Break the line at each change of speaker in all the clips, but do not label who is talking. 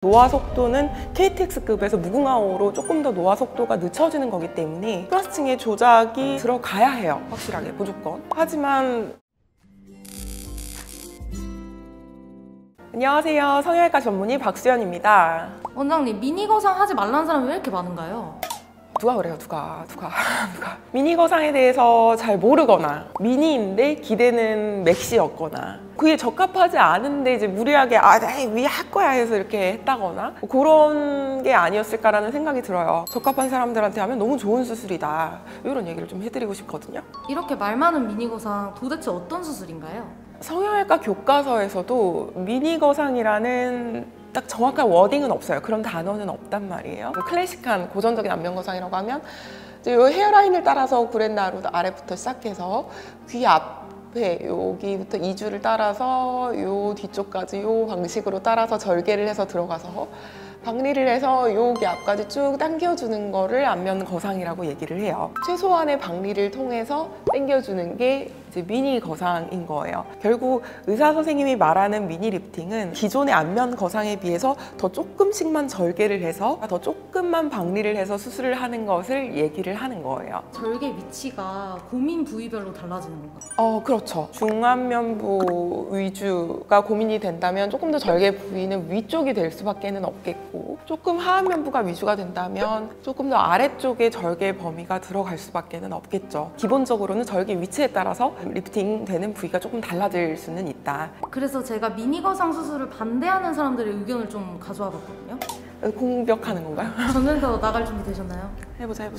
노화 속도는 KTX급에서 무궁화호로 조금 더 노화 속도가 늦춰지는 거기 때문에 플러스층의 조작이 들어가야 해요. 확실하게 무조건. 하지만 안녕하세요. 성형외과 전문의 박수연입니다.
원장님, 미니 거상 하지 말라는 사람이 왜 이렇게 많은가요?
누가 그래요? 누가 미니 거상에 대해서 잘 모르거나 미니인데 기대는 맥시였거나 그게 적합하지 않은데 이제 무리하게 위에 할 거야 해서 이렇게 했다거나 그런 게 아니었을까라는 생각이 들어요. 적합한 사람들한테 하면 너무 좋은 수술이다, 이런 얘기를 좀 해드리고 싶거든요.
이렇게 말 많은 미니 거상 도대체 어떤 수술인가요?
성형외과 교과서에서도 미니 거상이라는 딱 정확한 워딩은 없어요. 그런 단어는 없단 말이에요. 클래식한 고전적인 안면 거상이라고 하면 이제 요 헤어라인을 따라서 구렛나루 아래부터 시작해서 귀 앞에 여기부터 이주를 따라서 요 뒤쪽까지 요 방식으로 따라서 절개를 해서 들어가서 박리를 해서 여기 앞까지 쭉 당겨주는 거를 안면 거상이라고 얘기를 해요. 최소한의 박리를 통해서 당겨주는 게 이제 미니 거상인 거예요. 결국 의사 선생님이 말하는 미니 리프팅은 기존의 안면 거상에 비해서 더 조금씩만 절개를 해서 더 조금만 박리를 해서 수술을 하는 것을 얘기를 하는 거예요.
절개 위치가 고민 부위별로 달라지는 건가요?
그렇죠. 중안면부 위주가 고민이 된다면 조금 더 절개 부위는 위쪽이 될 수밖에는 없겠고, 조금 하안면부가 위주가 된다면 조금 더 아래쪽에 절개 범위가 들어갈 수밖에는 없겠죠. 기본적으로는 절개 위치에 따라서 리프팅 되는 부위가 조금 달라질 수는 있다.
그래서 제가 미니 거상 수술을 반대하는 사람들의 의견을 좀 가져와 봤거든요.
공격하는 건가요?
전면서 나갈 준비 되셨나요?
해보자.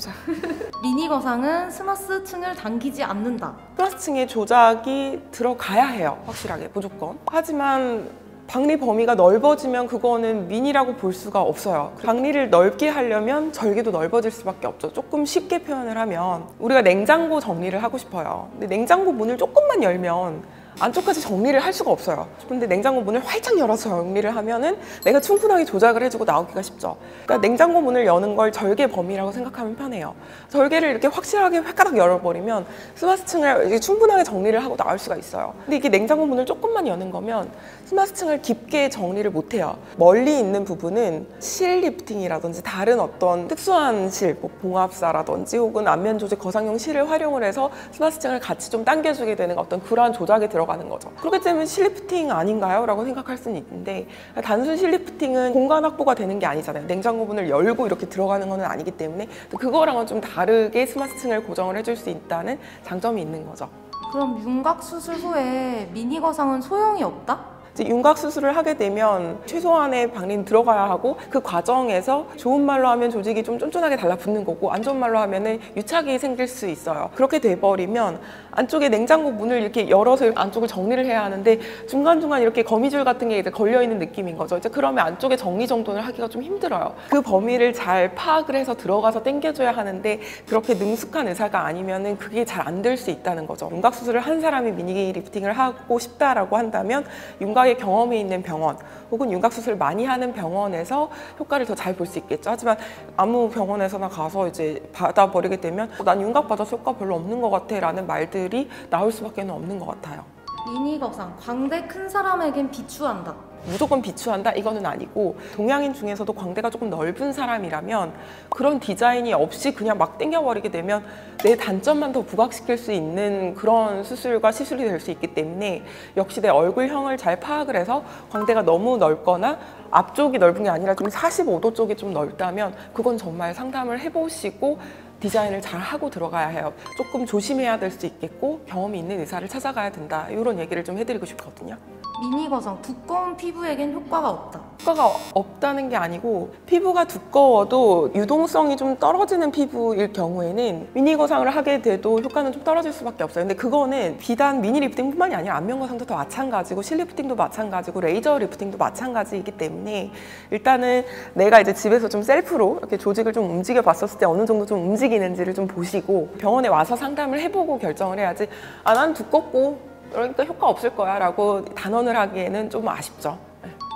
미니 거상은 스마스층을 당기지 않는다.
플러스층의 조작이 들어가야 해요. 확실하게 무조건. 하지만 박리 범위가 넓어지면 그거는 미니라고 볼 수가 없어요. 박리를 넓게 하려면 절개도 넓어질 수밖에 없죠. 조금 쉽게 표현을 하면 우리가 냉장고 정리를 하고 싶어요. 근데 냉장고 문을 조금만 열면 안쪽까지 정리를 할 수가 없어요. 근데 냉장고 문을 활짝 열어서 정리를 하면은 내가 충분하게 조작을 해주고 나오기가 쉽죠. 그러니까 냉장고 문을 여는 걸 절개 범위라고 생각하면 편해요. 절개를 이렇게 확실하게 획가닥 열어버리면 스마스층을 충분하게 정리를 하고 나올 수가 있어요. 근데 이게 냉장고 문을 조금만 여는 거면 스마스층을 깊게 정리를 못해요. 멀리 있는 부분은 실 리프팅이라든지 다른 어떤 특수한 실, 봉합사라든지 혹은 안면 조직 거상용 실을 활용을 해서 스마스층을 같이 좀 당겨주게 되는 어떤 그러한 조작이 들어가는 거죠. 그렇기 때문에 실리프팅 아닌가요? 라고 생각할 수는 있는데, 단순 실리프팅은 공간 확보가 되는 게 아니잖아요. 냉장고 문을 열고 이렇게 들어가는 건 아니기 때문에 그거랑은 좀 다르게 스마스층을 고정을 해줄 수 있다는 장점이 있는 거죠.
그럼 윤곽 수술 후에 미니 거상은 소용이 없다?
윤곽 수술을 하게 되면 최소한의 박리는 들어가야 하고, 그 과정에서 좋은 말로 하면 조직이 좀 쫀쫀하게 달라붙는 거고, 안 좋은 말로 하면은 유착이 생길 수 있어요. 그렇게 돼버리면 안쪽에 냉장고 문을 이렇게 열어서 안쪽을 정리를 해야 하는데 중간중간 이렇게 거미줄 같은 게 이제 걸려있는 느낌인 거죠. 이제 그러면 안쪽에 정리정돈을 하기가 좀 힘들어요. 그 범위를 잘 파악을 해서 들어가서 당겨줘야 하는데 그렇게 능숙한 의사가 아니면은 그게 잘 안 될 수 있다는 거죠. 윤곽 수술을 한 사람이 미니 리프팅을 하고 싶다라고 한다면 윤곽의 경험이 있는 병원 혹은 윤곽 수술을 많이 하는 병원에서 효과를 더 잘 볼 수 있겠죠. 하지만 아무 병원에서나 가서 이제 받아버리게 되면 난 윤곽 받아서 효과 별로 없는 것 같아 라는 말들이 나올 수밖에 없는 것 같아요.
미니 거상, 광대 큰 사람에겐 비추한다.
무조건 비추한다? 이거는 아니고, 동양인 중에서도 광대가 조금 넓은 사람이라면 그런 디자인이 없이 그냥 막 당겨버리게 되면 내 단점만 더 부각시킬 수 있는 그런 수술과 시술이 될 수 있기 때문에 역시 내 얼굴형을 잘 파악을 해서 광대가 너무 넓거나 앞쪽이 넓은 게 아니라 좀 45도 쪽이 좀 넓다면 그건 정말 상담을 해보시고 디자인을 잘 하고 들어가야 해요. 조금 조심해야 될 수 있겠고 경험이 있는 의사를 찾아가야 된다, 이런 얘기를 좀 해드리고 싶거든요.
미니 거상, 두꺼운 피부에겐 효과가 없다.
효과가 없다는 게 아니고, 피부가 두꺼워도 유동성이 좀 떨어지는 피부일 경우에는 미니 거상을 하게 돼도 효과는 좀 떨어질 수밖에 없어요. 근데 그거는 비단 미니 리프팅뿐만이 아니라 안면 거상도 다 마찬가지고 실 리프팅도 마찬가지고 레이저 리프팅도 마찬가지이기 때문에 일단은 내가 이제 집에서 좀 셀프로 이렇게 조직을 좀 움직여 봤었을 때 어느 정도 좀 움직이는지를 좀 보시고 병원에 와서 상담을 해보고 결정을 해야지, 난 두껍고 그러니까 효과 없을 거야 라고 단언을 하기에는 좀 아쉽죠.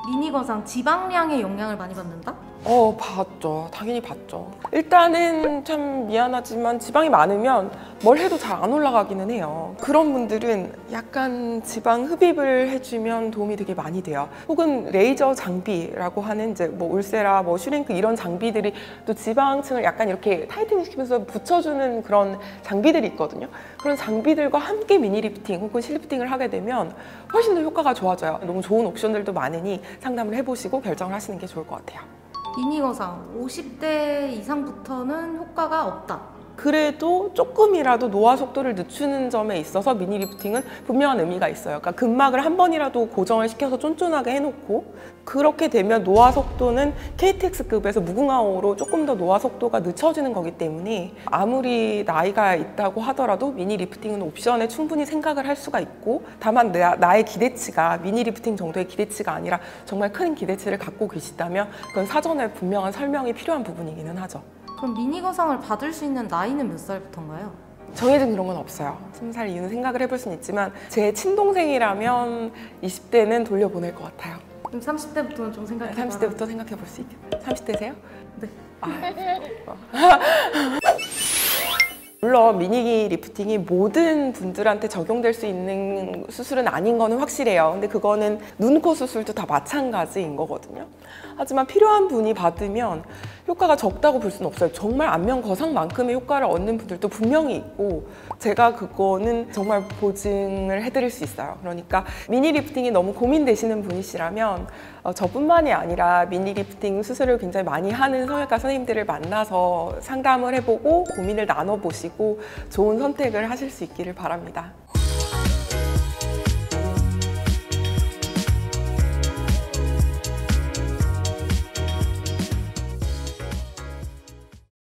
미니 거상, 지방량에 영향을 많이 받는다?
봤죠. 당연히 봤죠. 일단은 참 미안하지만 지방이 많으면 뭘 해도 잘 안 올라가기는 해요. 그런 분들은 약간 지방 흡입을 해주면 도움이 되게 많이 돼요. 혹은 레이저 장비라고 하는 이제 뭐 울세라, 뭐 슈링크 이런 장비들이 또 지방층을 약간 이렇게 타이트닝 시키면서 붙여주는 그런 장비들이 있거든요. 그런 장비들과 함께 미니 리프팅 혹은 실리프팅을 하게 되면 훨씬 더 효과가 좋아져요. 너무 좋은 옵션들도 많으니 상담을 해보시고 결정을 하시는 게 좋을 것 같아요.
미니 거상 50대 이상부터는 효과가 없다.
그래도 조금이라도 노화 속도를 늦추는 점에 있어서 미니 리프팅은 분명한 의미가 있어요. 그러니까 근막을 한 번이라도 고정을 시켜서 쫀쫀하게 해놓고 그렇게 되면 노화 속도는 KTX급에서 무궁화호로 조금 더 노화 속도가 늦춰지는 거기 때문에 아무리 나이가 있다고 하더라도 미니 리프팅은 옵션에 충분히 생각을 할 수가 있고 다만 나의 기대치가 미니 리프팅 정도의 기대치가 아니라 정말 큰 기대치를 갖고 계시다면 그건 사전에 분명한 설명이 필요한 부분이기는 하죠.
그럼 미니 거상을 받을 수 있는 나이는 몇 살부터인가요?
정해진 그런 건 없어요. 20살 이후는 생각을 해볼 수는 있지만 제 친동생이라면 20대는 돌려보낼 것 같아요.
그럼 30대부터는 좀 생각해봐라.
30대부터 생각해 볼 수 있겠다. 30대세요?
네.
물론 미니 리프팅이 모든 분들한테 적용될 수 있는 수술은 아닌 거는 확실해요. 근데 그거는 눈, 코 수술도 다 마찬가지인 거거든요. 하지만 필요한 분이 받으면 효과가 적다고 볼 수는 없어요. 정말 안면 거상만큼의 효과를 얻는 분들도 분명히 있고 제가 그거는 정말 보증을 해드릴 수 있어요. 그러니까 미니 리프팅이 너무 고민되시는 분이시라면 저뿐만이 아니라 미니 리프팅 수술을 굉장히 많이 하는 성형외과 선생님들을 만나서 상담을 해보고 고민을 나눠보시고 좋은 선택을 하실 수 있기를 바랍니다.